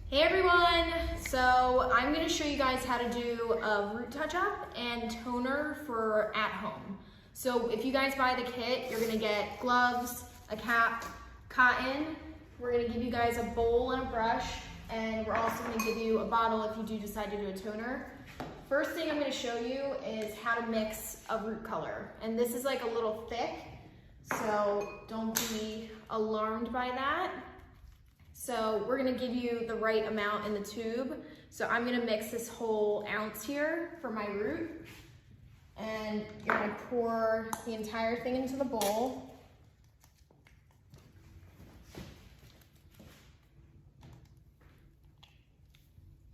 Hey everyone! So I'm going to show you guys how to do a root touch-up and toner for at home. So if you guys buy the kit, you're going to get gloves, a cap, cotton. We're going to give you guys a bowl and a brush, and we're also going to give you a bottle if you do decide to do a toner. First thing I'm going to show you is how to mix a root color. And this is like a little thick, so don't be alarmed by that. So we're gonna give you the right amount in the tube. So I'm gonna mix this whole ounce here for my root. And you're gonna pour the entire thing into the bowl.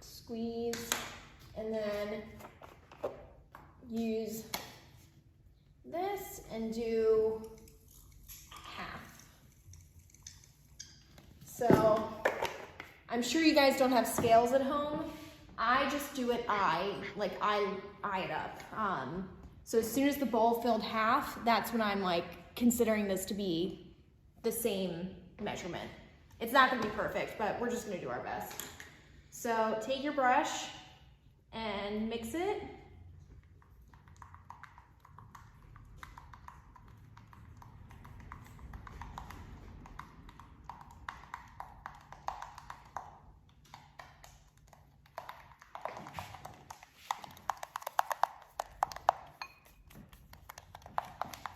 Squeeze, and then use this and do half. So I'm sure you guys don't have scales at home. I just do it I it up. So as soon as the bowl filled half, that's when I'm like considering this to be the same measurement. It's not gonna be perfect, but we're just gonna do our best. So take your brush and mix it.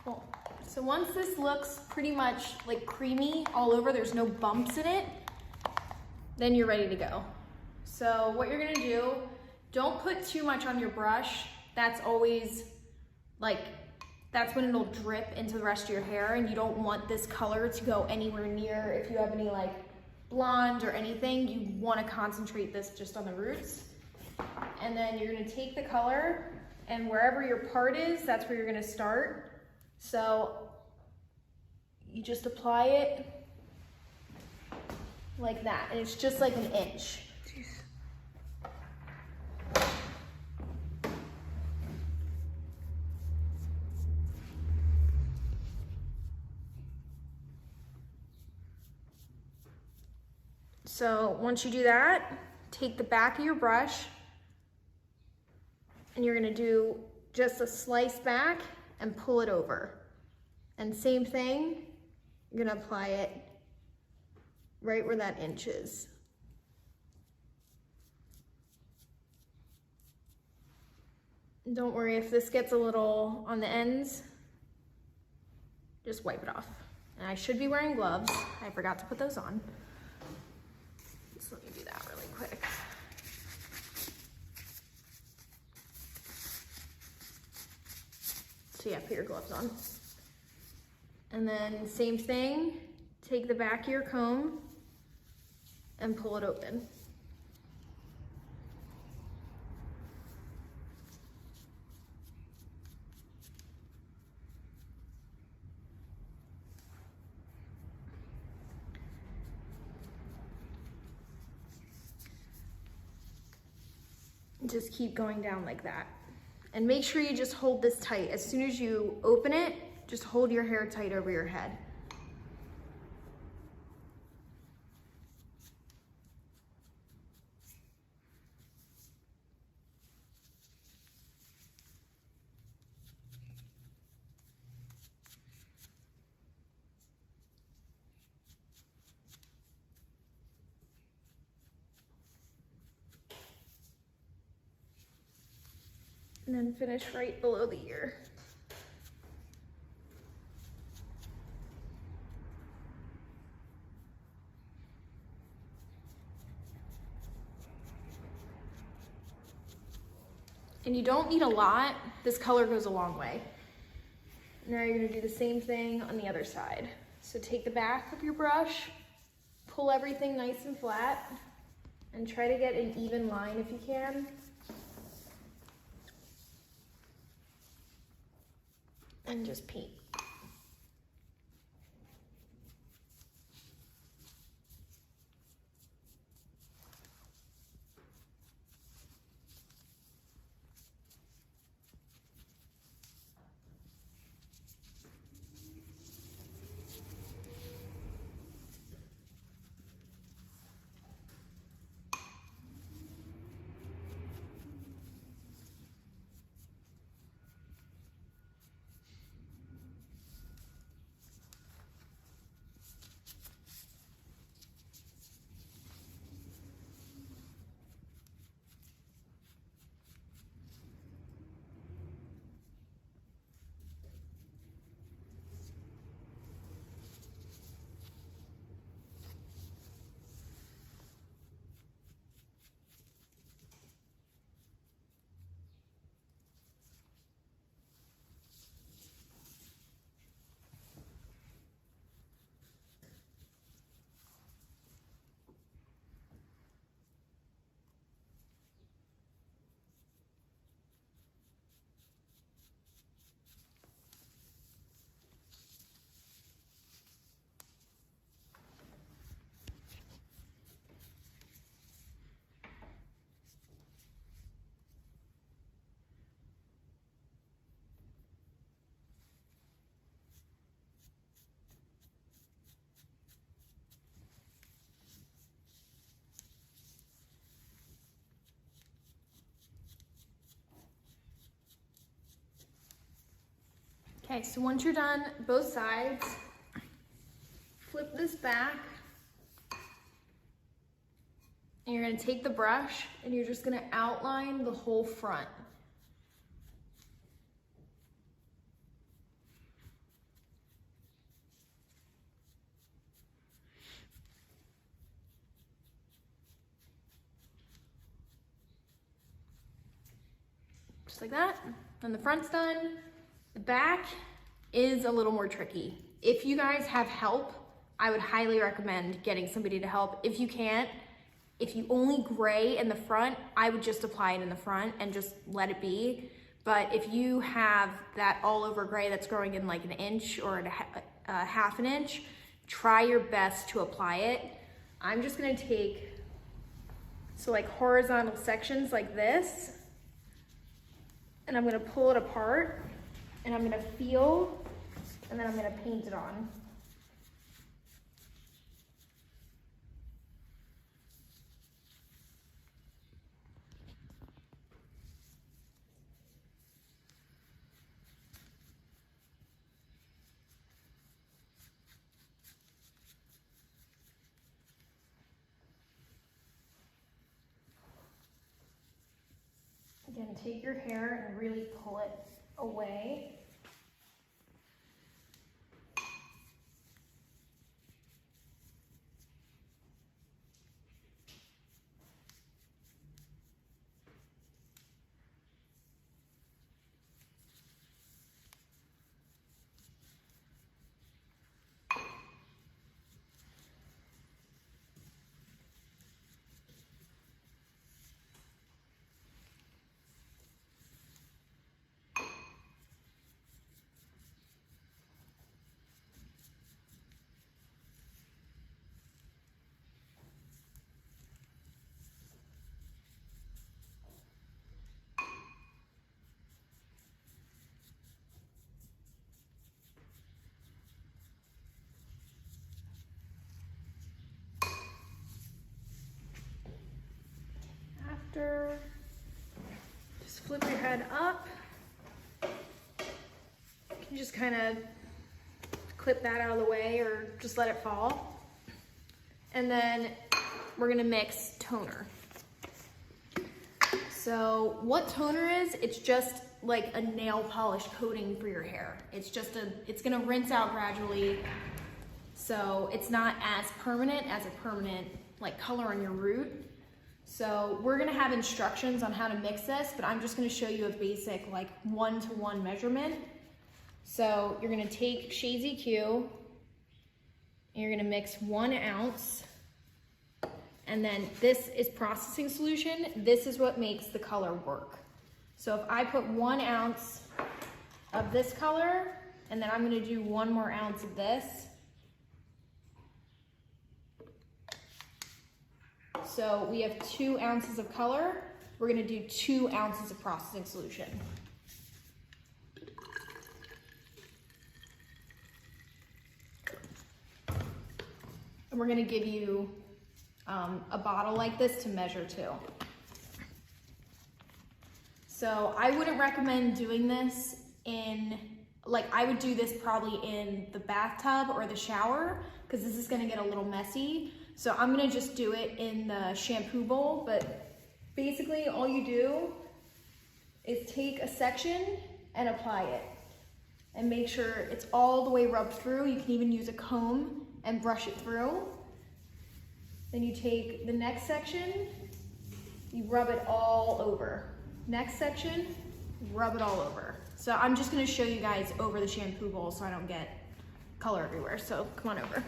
Cool. So once this looks pretty much like creamy all over, there's no bumps in it, then you're ready to go. So what you're gonna do, don't put too much on your brush. That's always that's when it'll drip into the rest of your hair, and you don't want this color to go anywhere near. If you have any like blonde or anything, you wanna concentrate this just on the roots. And then you're gonna take the color, and wherever your part is, that's where you're gonna start. So you just apply it like that, and it's just like an inch. Jeez. So once you do that, take the back of your brush, and you're gonna do just a slice back and pull it over. And same thing, you're gonna apply it right where that inch is. And don't worry if this gets a little on the ends, just wipe it off. And I should be wearing gloves. I forgot to put those on. So let me do that really quick. So yeah, put your gloves on. And then same thing, take the back of your comb and pull it open. Just keep going down like that. And make sure you just hold this tight. As soon as you open it, just hold your hair tight over your head. And then finish right below the ear. And you don't need a lot. This color goes a long way. Now you're gonna do the same thing on the other side. So take the back of your brush, pull everything nice and flat, and try to get an even line if you can. And just paint. Okay, so once you're done both sides, flip this back. And you're gonna take the brush and you're just gonna outline the whole front. Just like that. And the front's done. The back is a little more tricky. If you guys have help, I would highly recommend getting somebody to help. If you can't, if you only gray in the front, I would just apply it in the front and just let it be. But if you have that all over gray that's growing in like an inch or a half an inch, try your best to apply it. I'm just gonna take, so like horizontal sections like this, and I'm gonna pull it apart, and I'm gonna feel, and then I'm gonna paint it on. Again, take your hair and really pull it away. Just flip your head up. You can just kind of clip that out of the way or just let it fall. And then we're gonna mix toner. So what toner is, it's just like a nail polish coating for your hair. It's gonna rinse out gradually. So it's not as permanent as a permanent like color on your root. So we're gonna have instructions on how to mix this, but I'm just gonna show you a basic like 1-to-1 measurement. So you're gonna take Shades EQ, and you're gonna mix 1 ounce, and then this is processing solution. This is what makes the color work. So if I put 1 ounce of this color, and then I'm gonna do 1 more ounce of this. So we have 2 ounces of color. We're gonna do 2 ounces of processing solution. And we're gonna give you a bottle like this to measure too. So I wouldn't recommend doing this I would do this probably in the bathtub or the shower, because this is gonna get a little messy. So I'm gonna just do it in the shampoo bowl, but basically all you do is take a section and apply it. And make sure it's all the way rubbed through. You can even use a comb and brush it through. Then you take the next section, you rub it all over. Next section, rub it all over. So I'm just gonna show you guys over the shampoo bowl so I don't get color everywhere. So come on over.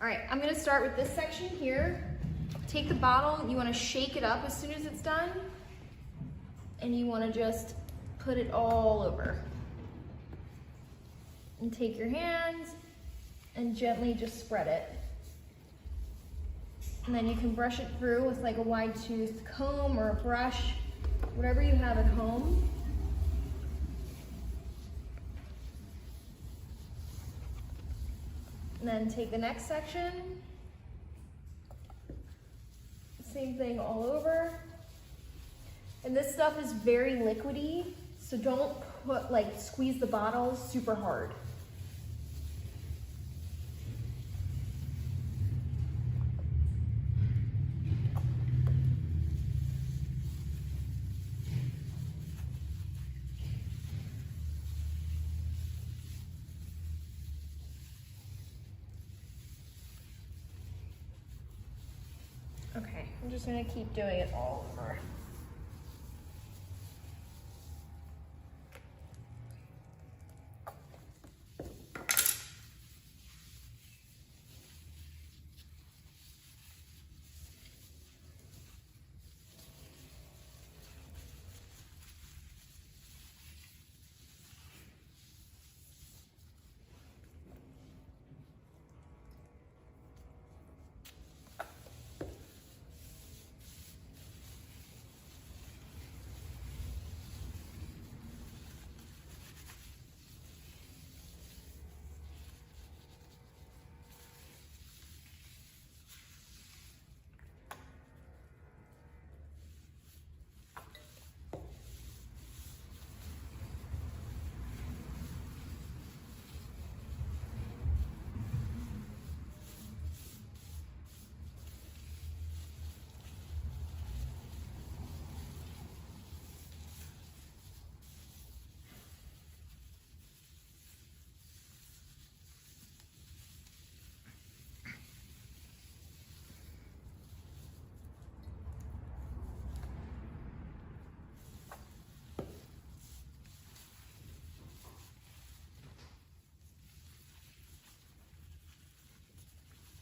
All right, I'm gonna start with this section here. Take the bottle, you wanna shake it up as soon as it's done, and you wanna just put it all over. And take your hands and gently just spread it. And then you can brush it through with like a wide tooth comb or a brush, whatever you have at home. And then take the next section. Same thing all over. And this stuff is very liquidy, so don't squeeze the bottle super hard. Okay, I'm just gonna keep doing it all over.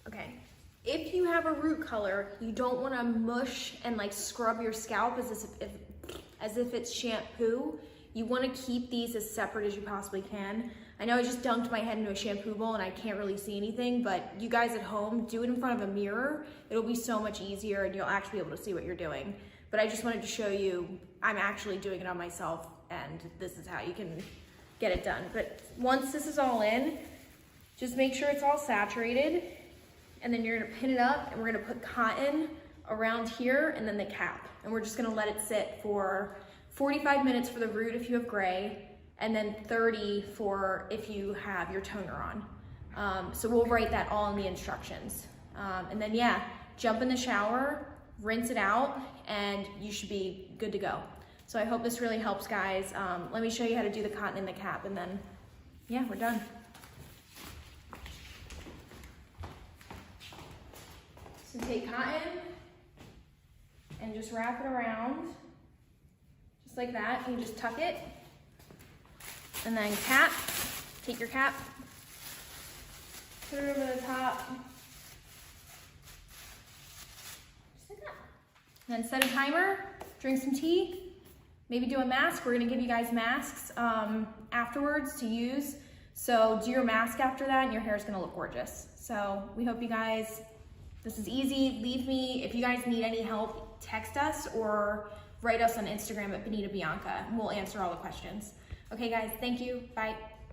Okay, if you have a root color, you don't want to mush and like scrub your scalp as if it's shampoo. You want to keep these as separate as you possibly can. I know I just dunked my head into a shampoo bowl and I can't really see anything, but you guys at home, do it in front of a mirror. It'll be so much easier and you'll actually be able to see what you're doing. But I just wanted to show you, I'm actually doing it on myself and this is how you can get it done. But once this is all in, just make sure it's all saturated. And then you're gonna pin it up and we're gonna put cotton around here and then the cap. And we're just gonna let it sit for 45 minutes for the root if you have gray, and then 30 for if you have your toner on. So we'll write that all in the instructions. And then yeah, jump in the shower, rinse it out, and you should be good to go. So I hope this really helps, guys. Let me show you how to do the cotton in the cap and then yeah, we're done. So take cotton and just wrap it around, just like that. You just tuck it. And then cap, take your cap, put it over the top, just like that. And then set a timer, drink some tea, maybe do a mask. We're gonna give you guys masks afterwards to use. So do your mask after that and your hair is gonna look gorgeous. So we hope you guys, this is easy. Leave me, if you guys need any help, text us or write us on Instagram at Benita Bianca and we'll answer all the questions. Okay guys, thank you, bye.